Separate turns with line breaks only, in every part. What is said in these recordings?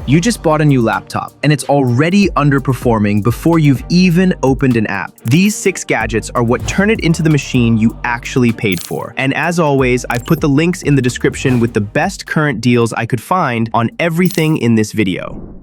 You just bought a new laptop, and it's already underperforming before you've even opened an app. These 6 gadgets are what turn it into the machine you actually paid for. And as always, I've put the links in the description with the best current deals I could find on everything in this video.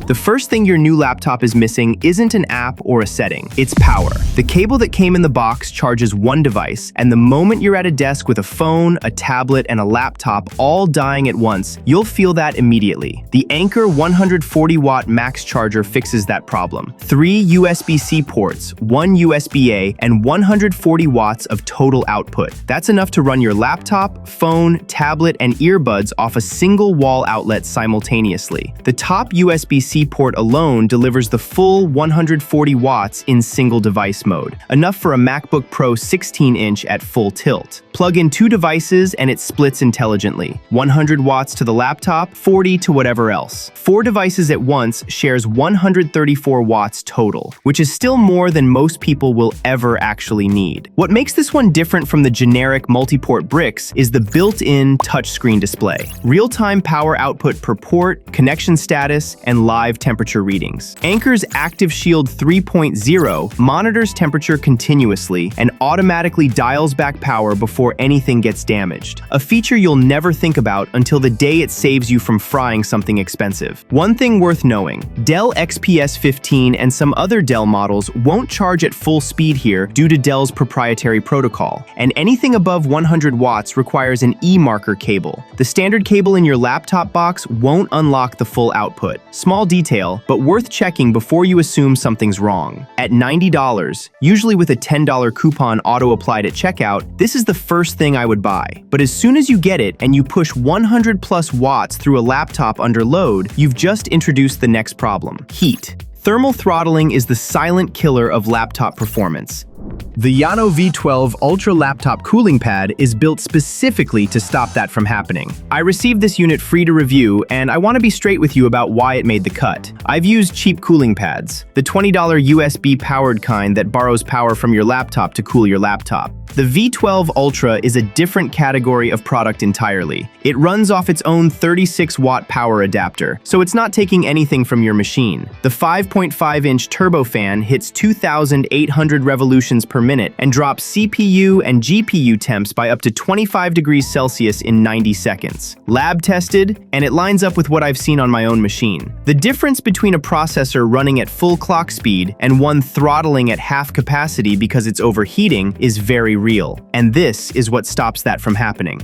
The first thing your new laptop is missing isn't an app or a setting, it's power. The cable that came in the box charges one device, and the moment you're at a desk with a phone, a tablet, and a laptop all dying at once, you'll feel that immediately. The Anker 140-watt max charger fixes that problem. 3 USB-C ports, 1 USB-A, and 140 watts of total output. That's enough to run your laptop, phone, tablet, and earbuds off a single wall outlet simultaneously. The top USB-C port alone delivers the full 140 watts in single device mode, enough for a MacBook Pro 16-inch at full tilt. Plug in 2 devices and it splits intelligently. 100 watts to the laptop, 40 to whatever else. 4 devices at once shares 134 watts total, which is still more than most people will ever actually need. What makes this one different from the generic multi-port bricks is the built-in touchscreen display. Real-time power output per port, connection status, and live temperature readings. Anker's Active Shield 3.0 monitors temperature continuously and automatically dials back power before anything gets damaged. A feature you'll never think about until the day it saves you from frying something expensive. One thing worth knowing, Dell XPS 15 and some other Dell models won't charge at full speed here due to Dell's proprietary protocol, and anything above 100 watts requires an E-marker cable. The standard cable in your laptop box won't unlock the full output. Small detail, but worth checking before you assume something's wrong. At $90, usually with a $10 coupon auto-applied at checkout, this is the first thing I would buy. But as soon as you get it and you push 100+ watts through a laptop under load, you've just introduced the next problem: heat. Thermal throttling is the silent killer of laptop performance. The Llano V12 Ultra Laptop Cooling Pad is built specifically to stop that from happening. I received this unit free to review, and I want to be straight with you about why it made the cut. I've used cheap cooling pads, the $20 USB-powered kind that borrows power from your laptop to cool your laptop. The V12 Ultra is a different category of product entirely. It runs off its own 36-watt power adapter, so it's not taking anything from your machine. The 5.5-inch turbofan hits 2,800 revolutions per minute and drops CPU and GPU temps by up to 25 degrees Celsius in 90 seconds. Lab tested, and it lines up with what I've seen on my own machine. The difference between a processor running at full clock speed and one throttling at half capacity because it's overheating is very real, and this is what stops that from happening.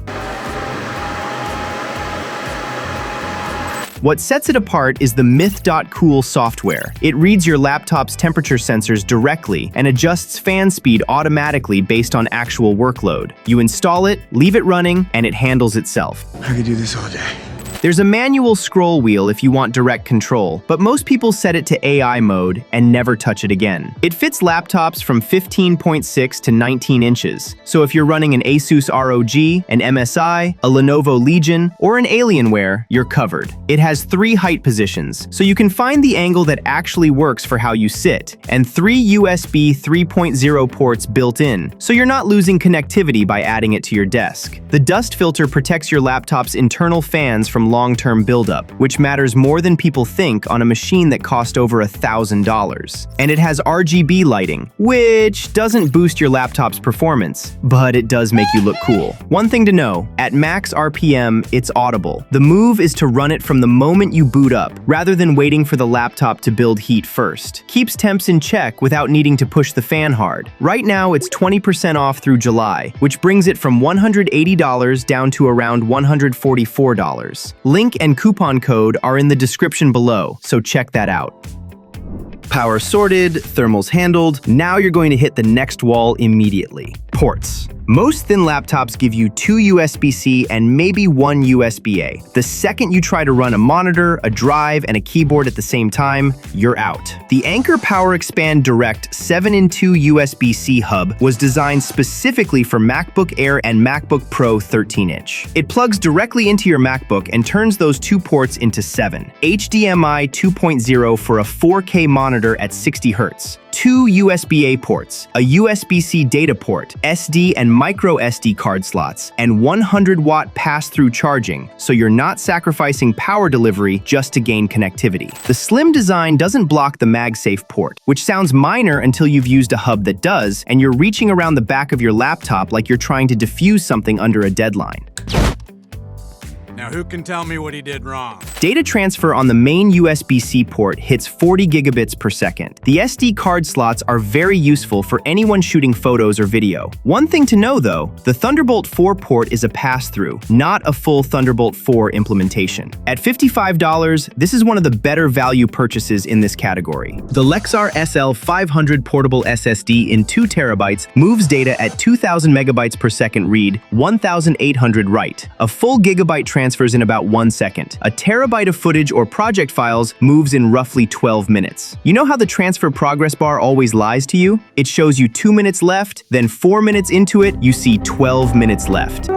What sets it apart is the Myth.Cool software. It reads your laptop's temperature sensors directly and adjusts fan speed automatically based on actual workload. You install it, leave it running, and it handles itself.
I could do this all day.
There's a manual scroll wheel if you want direct control, but most people set it to AI mode and never touch it again. It fits laptops from 15.6 to 19 inches, so if you're running an Asus ROG, an MSI, a Lenovo Legion, or an Alienware, you're covered. It has 3 height positions, so you can find the angle that actually works for how you sit, and 3 USB 3.0 ports built in, so you're not losing connectivity by adding it to your desk. The dust filter protects your laptop's internal fans from long-term buildup, which matters more than people think on a machine that cost over $1,000. And it has RGB lighting, which doesn't boost your laptop's performance, but it does make you look cool. One thing to know, at max RPM, it's audible. The move is to run it from the moment you boot up, rather than waiting for the laptop to build heat first. Keeps temps in check without needing to push the fan hard. Right now, it's 20% off through July, which brings it from $180 down to around $144. Link and coupon code are in the description below, so check that out. Power sorted, thermals handled, now you're going to hit the next wall immediately. Ports. Most thin laptops give you 2 USB-C and maybe 1 USB-A. The second you try to run a monitor, a drive, and a keyboard at the same time, you're out. The Anker Power Expand Direct 7-in-2 USB-C hub was designed specifically for MacBook Air and MacBook Pro 13-inch. It plugs directly into your MacBook and turns those 2 ports into 7. HDMI 2.0 for a 4K monitor at 60 Hz. 2 USB-A ports, a USB-C data port, SD and micro SD card slots, and 100-watt pass-through charging, so you're not sacrificing power delivery just to gain connectivity. The slim design doesn't block the MagSafe port, which sounds minor until you've used a hub that does, and you're reaching around the back of your laptop like you're trying to defuse something under a deadline.
Now who can tell me what he did wrong?
Data transfer on the main USB-C port hits 40 gigabits per second. The SD card slots are very useful for anyone shooting photos or video. One thing to know though, the Thunderbolt 4 port is a pass-through, not a full Thunderbolt 4 implementation. At $55, this is one of the better value purchases in this category. The Lexar SL500 portable SSD in 2 terabytes moves data at 2000 megabytes per second read, 1800 write. A full gigabyte transfers in about 1 second. A terabyte of footage or project files moves in roughly 12 minutes. You know how the transfer progress bar always lies to you? It shows you 2 minutes left, then 4 minutes into it, you see 12 minutes left.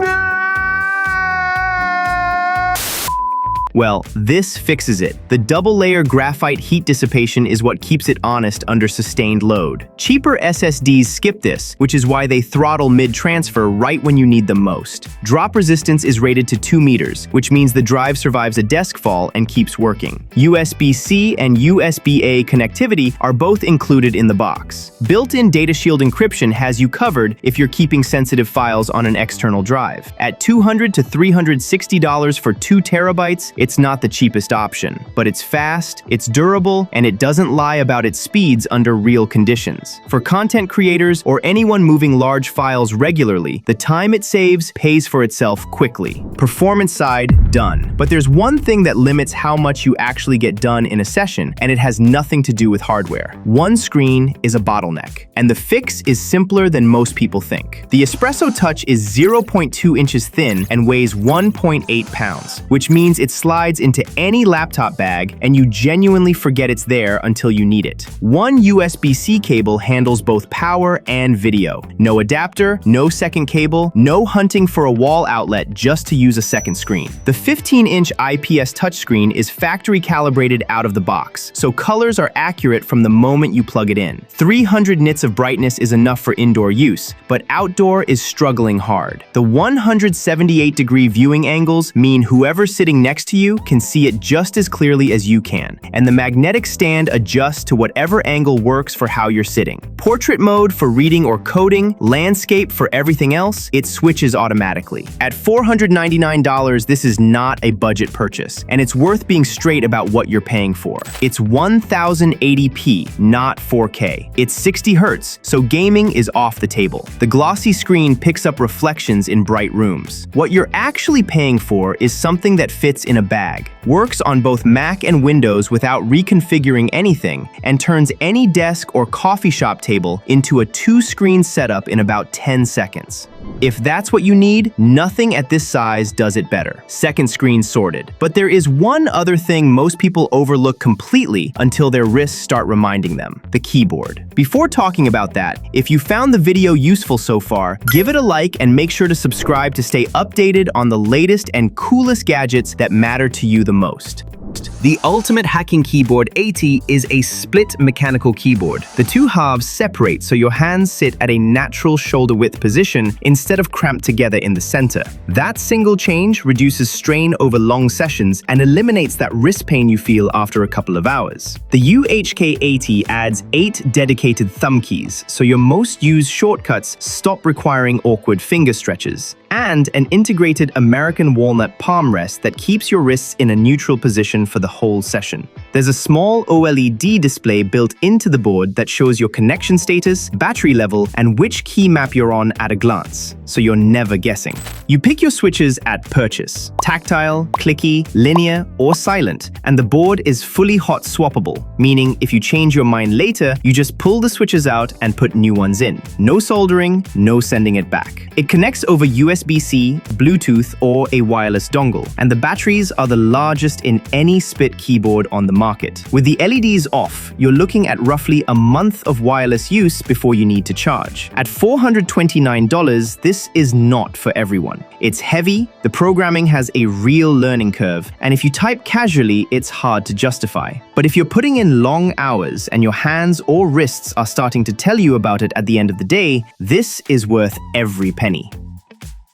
Well, this fixes it. The double-layer graphite heat dissipation is what keeps it honest under sustained load. Cheaper SSDs skip this, which is why they throttle mid-transfer right when you need them most. Drop resistance is rated to 2 meters, which means the drive survives a desk fall and keeps working. USB-C and USB-A connectivity are both included in the box. Built-in Data Shield encryption has you covered if you're keeping sensitive files on an external drive. At $200 to $360 for 2 terabytes, it's not the cheapest option, but it's fast, it's durable, and it doesn't lie about its speeds under real conditions. For content creators or anyone moving large files regularly, the time it saves pays for itself quickly. Performance side, done. But there's one thing that limits how much you actually get done in a session, and it has nothing to do with hardware. One screen is a bottleneck, and the fix is simpler than most people think. The Espresso Touch is 0.2 inches thin and weighs 1.8 pounds, which means it slides into any laptop bag and you genuinely forget it's there until you need it. One USB-C cable handles both power and video. No adapter, no second cable, no hunting for a wall outlet just to use a second screen. The 15-inch IPS touchscreen is factory calibrated out of the box, so colors are accurate from the moment you plug it in. 300 nits of brightness is enough for indoor use, but outdoor is struggling hard. The 178-degree viewing angles mean whoever's sitting next to you can see it just as clearly as you can, and the magnetic stand adjusts to whatever angle works for how you're sitting. Portrait mode for reading or coding, landscape for everything else, it switches automatically. At $499, this is not a budget purchase, and it's worth being straight about what you're paying for. It's 1080p, not 4K. It's 60 Hz, so gaming is off the table. The glossy screen picks up reflections in bright rooms. What you're actually paying for is something that fits in a bag, works on both Mac and Windows without reconfiguring anything, and turns any desk or coffee shop table into a 2-screen setup in about 10 seconds. If that's what you need, nothing at this size does it better. Second screen sorted. But there is one other thing most people overlook completely until their wrists start reminding them: the keyboard. Before talking about that, if you found the video useful so far, give it a like and make sure to subscribe to stay updated on the latest and coolest gadgets that matter to you the most. The Ultimate Hacking Keyboard 80 is a split mechanical keyboard. The two halves separate so your hands sit at a natural shoulder-width position instead of cramped together in the center. That single change reduces strain over long sessions and eliminates that wrist pain you feel after a couple of hours. The UHK80 adds 8 dedicated thumb keys, so your most used shortcuts stop requiring awkward finger stretches, and an integrated American walnut palm rest that keeps your wrists in a neutral position for the whole session. There's a small OLED display built into the board that shows your connection status, battery level, and which key map you're on at a glance, so you're never guessing. You pick your switches at purchase: tactile, clicky, linear, or silent, and the board is fully hot swappable, meaning if you change your mind later, you just pull the switches out and put new ones in. No soldering, no sending it back. It connects over USB USB-C, Bluetooth, or a wireless dongle. And the batteries are the largest in any spit keyboard on the market. With the LEDs off, you're looking at roughly a month of wireless use before you need to charge. At $429, this is not for everyone. It's heavy, the programming has a real learning curve, and if you type casually, it's hard to justify. But if you're putting in long hours and your hands or wrists are starting to tell you about it at the end of the day, this is worth every penny.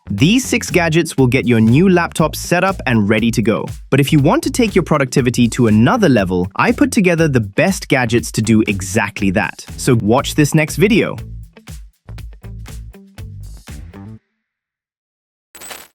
These 6 gadgets will get your new laptop set up and ready to go. But if you want to take your productivity to another level, I put together the best gadgets to do exactly that. So watch this next video.